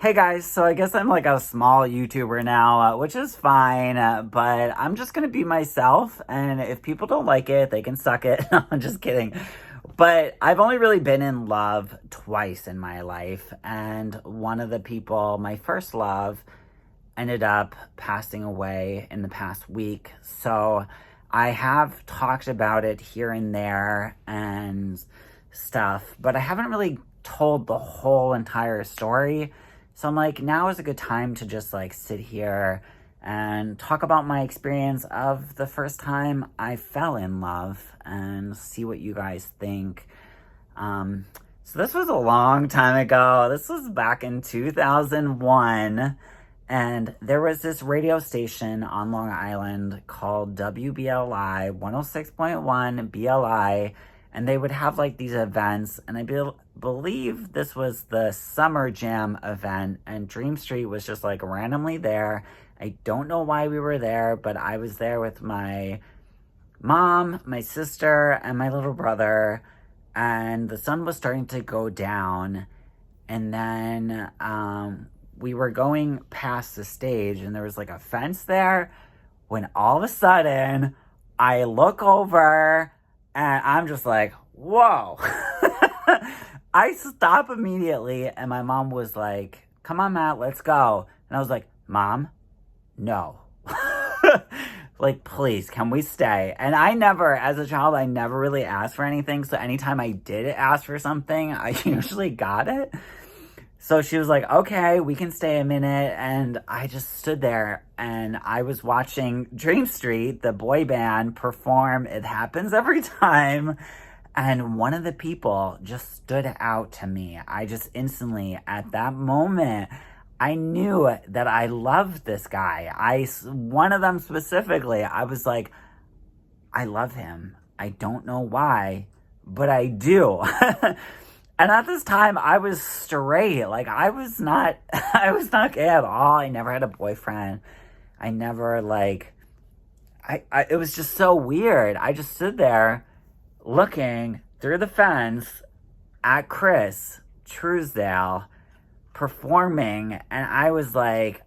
Hey guys, so I guess I'm like a small YouTuber now, which is fine, but I'm just gonna be myself, and if people don't like it, they can suck it. No, I'm just kidding. But I've only really been in love twice in my life, and one of the people, my first love, ended up passing away in the past week. So I have talked about it here and there and stuff, but I haven't really told the whole entire story. So I'm like, now is a good time to just like sit here and talk about my experience of the first time I fell in love and see what you guys think. So this was a long time ago. This was back in 2001. And there was this radio station on Long Island called WBLI 106.1 BLI, and they would have like these events, and I believe this was the Summer Jam event, and Dream Street was just like randomly there. I don't know why we were there, but I was there with my mom, my sister, and my little brother, and the sun was starting to go down, and then we were going past the stage, and there was like a fence there, when all of a sudden I look over and I'm just like, whoa. I stop immediately, and my mom was like, come on, Matt, let's go. And I was like, Mom, no. Like, please, can we stay? And I never, as a child, I never really asked for anything. So anytime I did ask for something, I usually got it. So she was like, okay, we can stay a minute. And I just stood there, and I was watching Dream Street, the boy band, perform It Happens Every Time. And one of the people just stood out to me. I just instantly, at that moment, I knew that I loved this guy. One of them specifically, I was like, I love him. I don't know why, but I do. And at this time, I was straight. Like, I was not gay at all. I never had a boyfriend. I never, like, it was just so weird. I just stood there looking through the fence at Chris Trousdale performing, and I was like,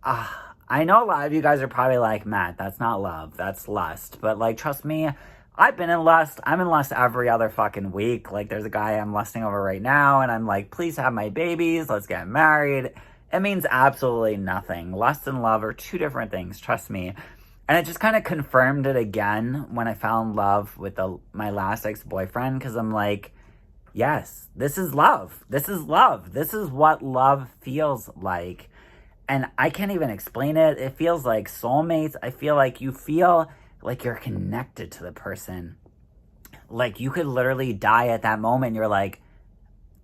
I know a lot of you guys are probably like, Matt, that's not love, that's lust. But, like, trust me, I've been in lust. I'm in lust every other fucking week. Like, there's a guy I'm lusting over right now, and I'm like, please have my babies. Let's get married. It means absolutely nothing. Lust and love are two different things, trust me. And it just kind of confirmed it again when I fell in love with my last ex-boyfriend, because I'm like, yes, this is love. This is love. This is what love feels like. And I can't even explain it. It feels like soulmates. I feel like you feel like you're connected to the person. Like, you could literally die at that moment. You're like,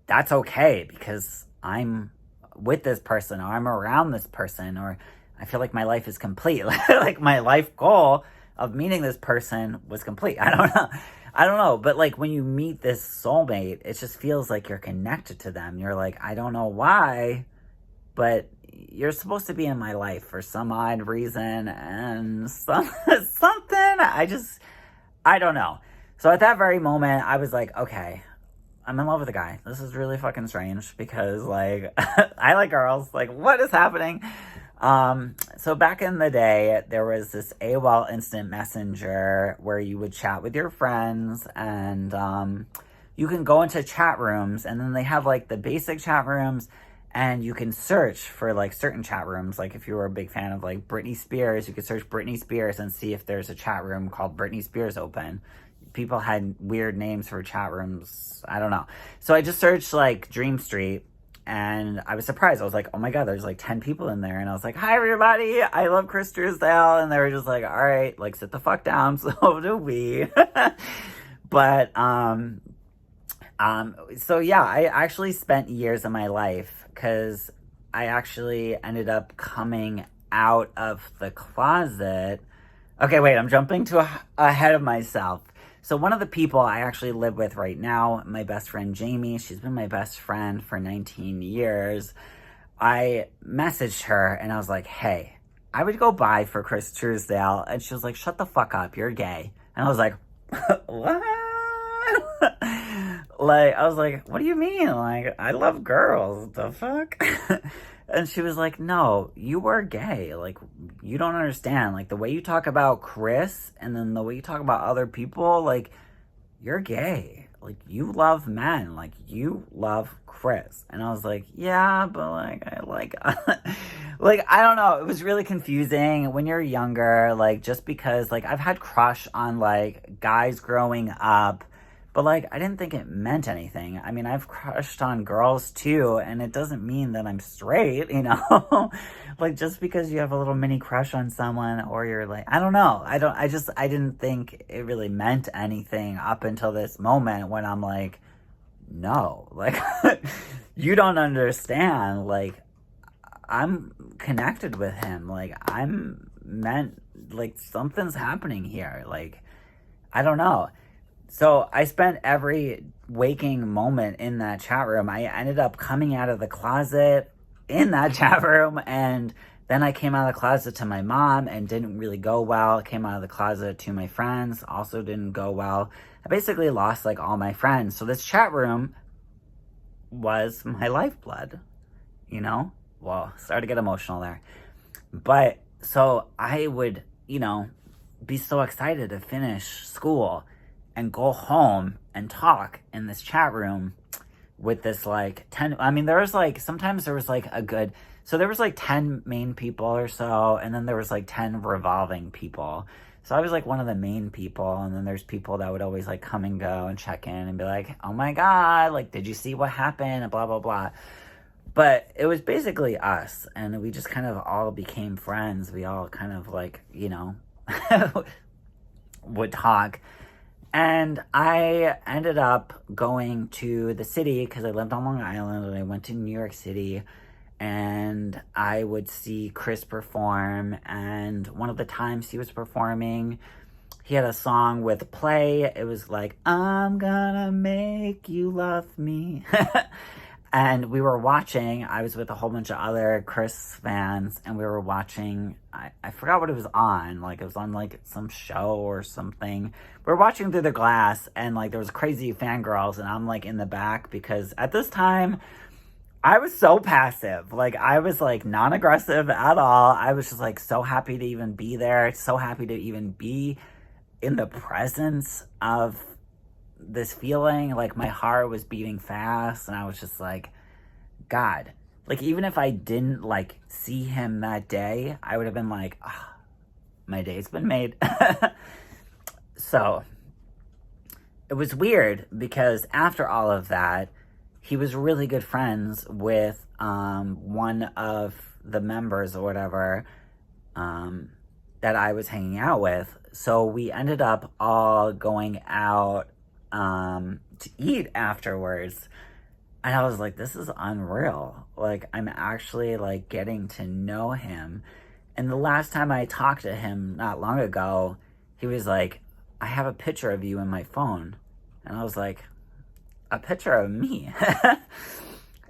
that's okay, because I'm with this person, or I'm around this person, or I feel like my life is complete. Like, my life goal of meeting this person was complete. I don't know. But, like, when you meet this soulmate, it just feels like you're connected to them. You're like, I don't know why, but you're supposed to be in my life for some odd reason, and something, I don't know. So at that very moment, I was like, okay, I'm in love with a guy. This is really fucking strange, because, like, I like girls. Like, what is happening? So back in the day, there was this AOL Instant Messenger where you would chat with your friends, and you can go into chat rooms, and then they have, like, the basic chat rooms, and you can search for, like, certain chat rooms. Like, if you were a big fan of, like, Britney Spears, you could search Britney Spears and see if there's a chat room called Britney Spears Open. People had weird names for chat rooms. I don't know. So I just searched, like, Dream Street, and I was surprised. I was like, oh my God, there's like 10 people in there. And I was like, hi, everybody. I love Chris Trousdale. And they were just like, all right, like, sit the fuck down. So do we. But, so yeah, I actually spent years of my life, because I actually ended up coming out of the closet. Okay, wait, I'm jumping ahead of myself. So one of the people I actually live with right now, my best friend Jamie, she's been my best friend for 19 years. I messaged her and I was like, hey, I would go by for Chris Trousdale. And she was like, shut the fuck up, you're gay. And I was like, what? Like, I was like, what do you mean? Like, I love girls. The fuck? And she was like, no, you were gay. Like, you don't understand. Like, the way you talk about Chris and then the way you talk about other people, like, you're gay. Like, you love men. Like, you love Chris. And I was like, yeah, but like, I like, like, I don't know. It was really confusing when you're younger. Like, just because, like, I've had crush on, like, guys growing up. But, like, I didn't think it meant anything. I mean, I've crushed on girls, too, and it doesn't mean that I'm straight, you know? Like, just because you have a little mini crush on someone, or you're like, I don't know. I didn't think it really meant anything up until this moment when I'm like, no. Like, you don't understand. Like, I'm connected with him. Like, I'm meant, like, something's happening here. Like, I don't know. So I spent every waking moment in that chat room. I ended up coming out of the closet in that chat room, and then I came out of the closet to my mom and didn't really go well. Came out of the closet to my friends, also didn't go well. I basically lost like all my friends. So this chat room was my lifeblood, you know? Well, started to get emotional there. But so I would, you know, be so excited to finish school and go home and talk in this chat room with this like 10, I mean, there was like, sometimes there was like a good, so there was like 10 main people or so, and then there was like 10 revolving people. So I was like one of the main people, and then there's people that would always like come and go and check in and be like, oh my God, like, did you see what happened? And blah, blah, blah. But it was basically us, and we just kind of all became friends. We all kind of like, you know, would talk. And I ended up going to the city because I lived on Long Island, and I went to New York City, and I would see Chris perform. And one of the times he was performing, he had a song with Play. It was like, I'm gonna make you love me. And we were watching, I was with a whole bunch of other Chris fans, and we were watching, I forgot what it was on, like it was on like some show or something. We were watching through the glass, and like there was crazy fangirls, and I'm like in the back, because at this time, I was so passive. Like, I was like non-aggressive at all. I was just like so happy to even be there, so happy to even be in the presence of this feeling. Like, my heart was beating fast, and I was just like, God, like, even if I didn't like see him that day, I would have been like, oh, my day's been made. So it was weird, because after all of that, he was really good friends with one of the members or whatever that I was hanging out with. So we ended up all going out to eat afterwards, and I was like, this is unreal. Like, I'm actually like getting to know him. And the last time I talked to him not long ago, he was like, I have a picture of you in my phone. And I was like, a picture of me?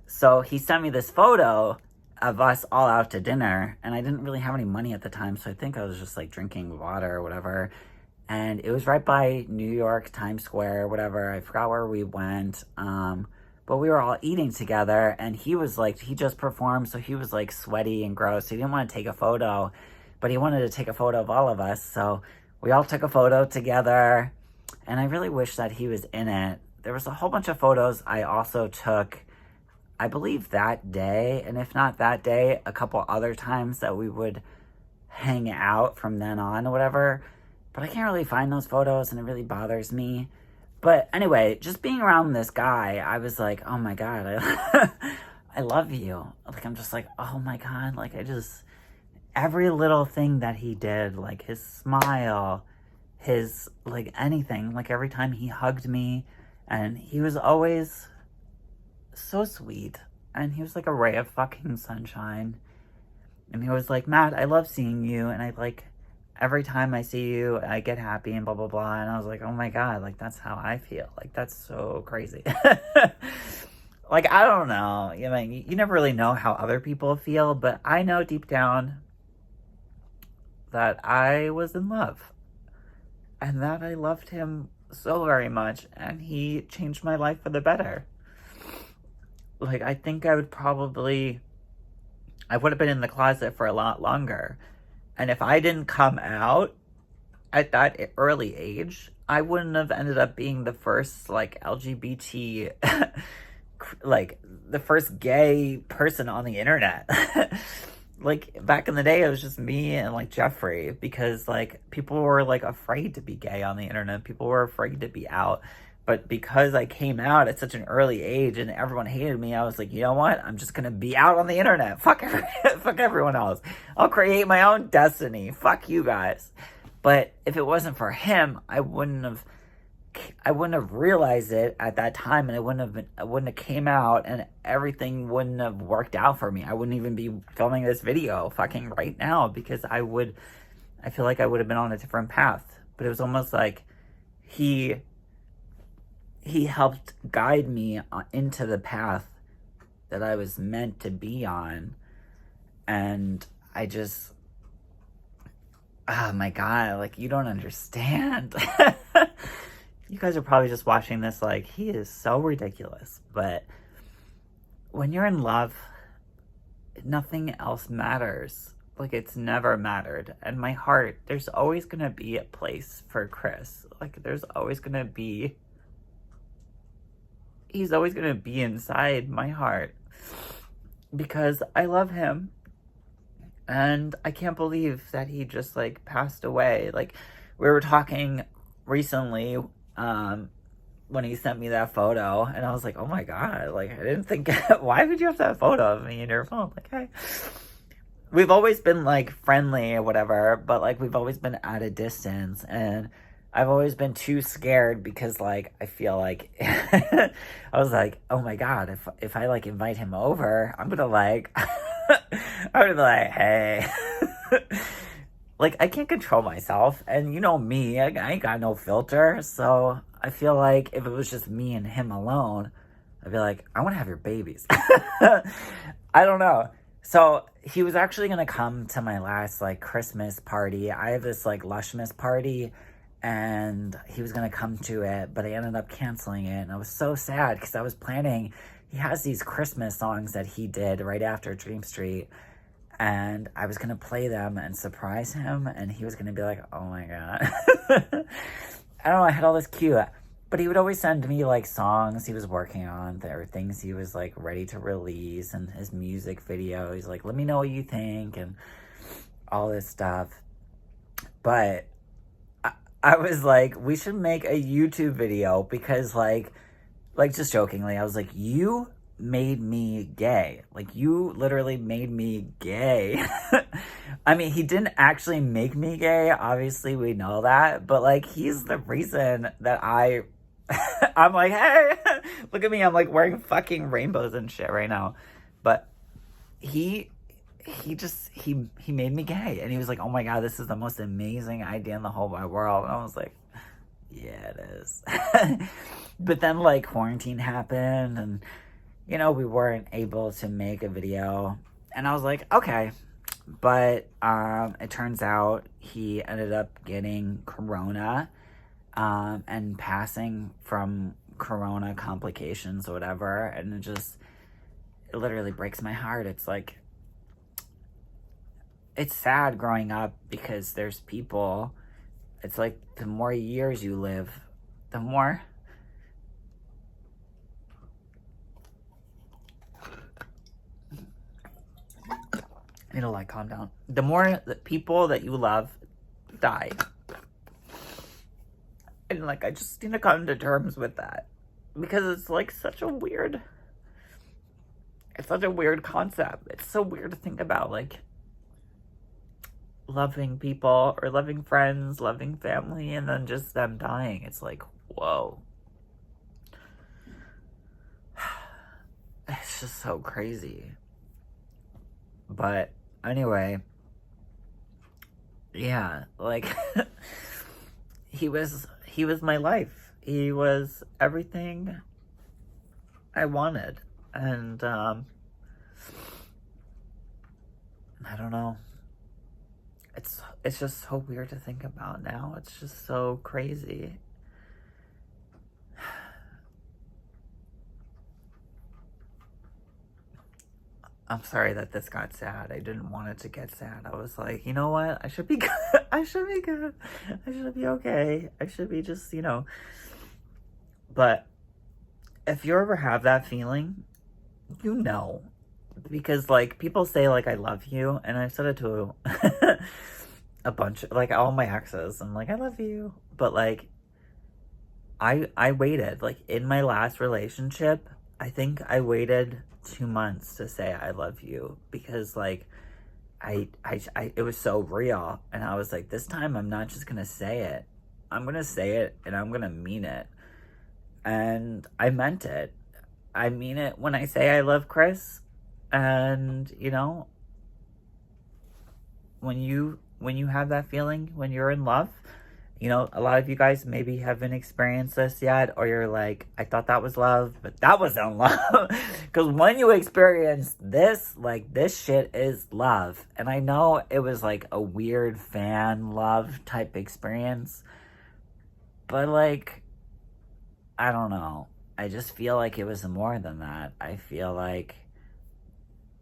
So he sent me this photo of us all out to dinner, and I didn't really have any money at the time, so I think I was just like drinking water or whatever. And it was right by New York, Times Square, whatever. I forgot where we went. But we were all eating together, and he was like, he just performed, so he was like sweaty and gross. He didn't want to take a photo, but he wanted to take a photo of all of us. So we all took a photo together, and I really wish that he was in it. There was a whole bunch of photos I also took, I believe that day, and if not that day, a couple other times that we would hang out from then on or whatever. But I can't really find those photos, and it really bothers me. But anyway, just being around this guy, I was like, oh my God, I love you. Like, I'm just like, oh my God, like, every little thing that he did, like his smile, his, like, anything, like every time he hugged me, and he was always so sweet, and he was like a ray of fucking sunshine. And he was like, Matt, I love seeing you, and I like, every time I see you, I get happy and blah, blah, blah. And I was like, oh my God, like, that's how I feel. Like, that's so crazy. Like, I don't know. You know, you never really know how other people feel, but I know deep down that I was in love, and that I loved him so very much, and he changed my life for the better. Like, I think I would have been in the closet for a lot longer. And if I didn't come out at that early age, I wouldn't have ended up being the first, like, LGBT, like, the first gay person on the internet. Like, back in the day, it was just me and, like, Jeffrey, because, like, people were, like, afraid to be gay on the internet. People were afraid to be out. But because I came out at such an early age and everyone hated me, I was like, you know what? I'm just going to be out on the internet. Fuck everyone else. I'll create my own destiny. Fuck you guys. But if it wasn't for him, I wouldn't have realized it at that time, and I wouldn't have came out, and everything wouldn't have worked out for me. I wouldn't even be filming this video fucking right now, because I feel like I would have been on a different path. But it was almost like he helped guide me into the path that I was meant to be on. And I just, oh my God, like, you don't understand. You guys are probably just watching this like, he is so ridiculous. But when you're in love, nothing else matters. Like, it's never mattered. And my heart, there's always going to be a place for Chris. Like, there's always going to be, he's always going to be inside my heart. Because I love him. And I can't believe that he just, like, passed away. Like, we were talking recently, when he sent me that photo, and I was like, oh my God, like, I didn't think, why would you have that photo of me in your phone? Like, hey, we've always been, like, friendly or whatever, but, like, we've always been at a distance, and I've always been too scared, because, like, I feel like, I was like, oh my God, if I, like, invite him over, I'm gonna, like, I'm gonna be like, hey, like, I can't control myself, and you know me, I ain't got no filter, so I feel like if it was just me and him alone, I'd be like, I want to have your babies. I don't know. So he was actually going to come to my last, like, Christmas party. I have this, like, Lushmas party, and he was going to come to it, but I ended up canceling it, and I was so sad, because I was planning, he has these Christmas songs that he did right after Dream Street, and I was going to play them and surprise him, and he was going to be like, oh my God. I don't know, I had all this cute, but he would always send me, like, songs he was working on, or things he was, like, ready to release, and his music video. He's like, let me know what you think, and all this stuff. But I was like, we should make a YouTube video, because, like, just jokingly, I was like, you made me gay. Like, you literally made me gay. I mean, he didn't actually make me gay. Obviously, we know that. But, like, he's the reason that I'm like, hey, look at me. I'm, like, wearing fucking rainbows and shit right now. But he made me gay. And he was like, oh my God, this is the most amazing idea in the whole wide world. And I was like, yeah, it is. But then, like, quarantine happened, and you know, we weren't able to make a video, and I was like, okay, but it turns out he ended up getting corona, and passing from corona complications or whatever, and it literally breaks my heart. It's like, it's sad growing up, because there's people, it's like, the more years you live, the more, I need to, like, calm down. The more the people that you love die. And, like, I just need to come to terms with that. Because it's, like, it's such a weird concept. It's so weird to think about, like, loving people, or loving friends, loving family, and then just them dying. It's like, whoa. It's just so crazy. But anyway, yeah, like, he was my life. He was everything I wanted. And I don't know. It's just so weird to think about now. It's just so crazy. I'm sorry that this got sad. I didn't want it to get sad. I was like, you know what? I should be good. I should be good. I should be okay. I should be just, But if you ever have that feeling, because, like, people say, like, I love you, and I've said it to a bunch, like, all my exes. I'm like, I love you. But, like, I waited, like, in my last relationship, I think I waited 2 months to say I love you, because, like, it was so real, and I was like, this time I'm not just gonna say it. I'm gonna say it, and I'm gonna mean it. And I meant it. I mean it when I say I love Chris. And, when you have that feeling, when you're in love, a lot of you guys maybe haven't experienced this yet, or you're like, I thought that was love, but that wasn't love. Because when you experience this, like, this shit is love. And I know it was like a weird fan love type experience, but, like, I don't know. I just feel like it was more than that. I feel like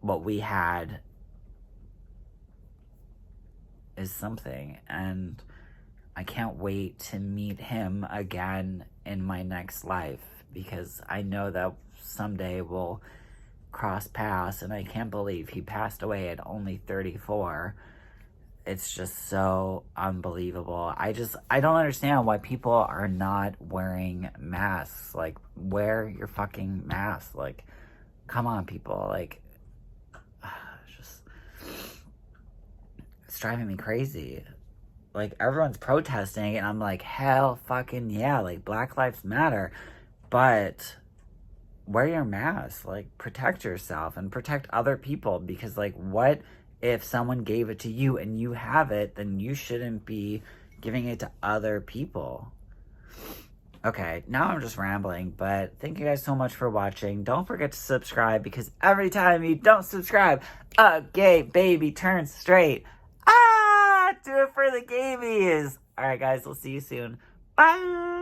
what we had is something, and I can't wait to meet him again in my next life, because I know that someday we'll cross paths, and I can't believe he passed away at only 34. It's just so unbelievable. I don't understand why people are not wearing masks. Like, wear your fucking mask. Like, come on, people. Like, it's driving me crazy. Like, everyone's protesting, and I'm like, hell fucking yeah, like, Black Lives Matter. But wear your mask. Like, protect yourself and protect other people, because, like, what if someone gave it to you and you have it, then you shouldn't be giving it to other people. Okay, now I'm just rambling, but thank you guys so much for watching. Don't forget to subscribe, because every time you don't subscribe, a gay baby turns straight. Do it for the gamies. All right, guys, we'll see you soon. Bye.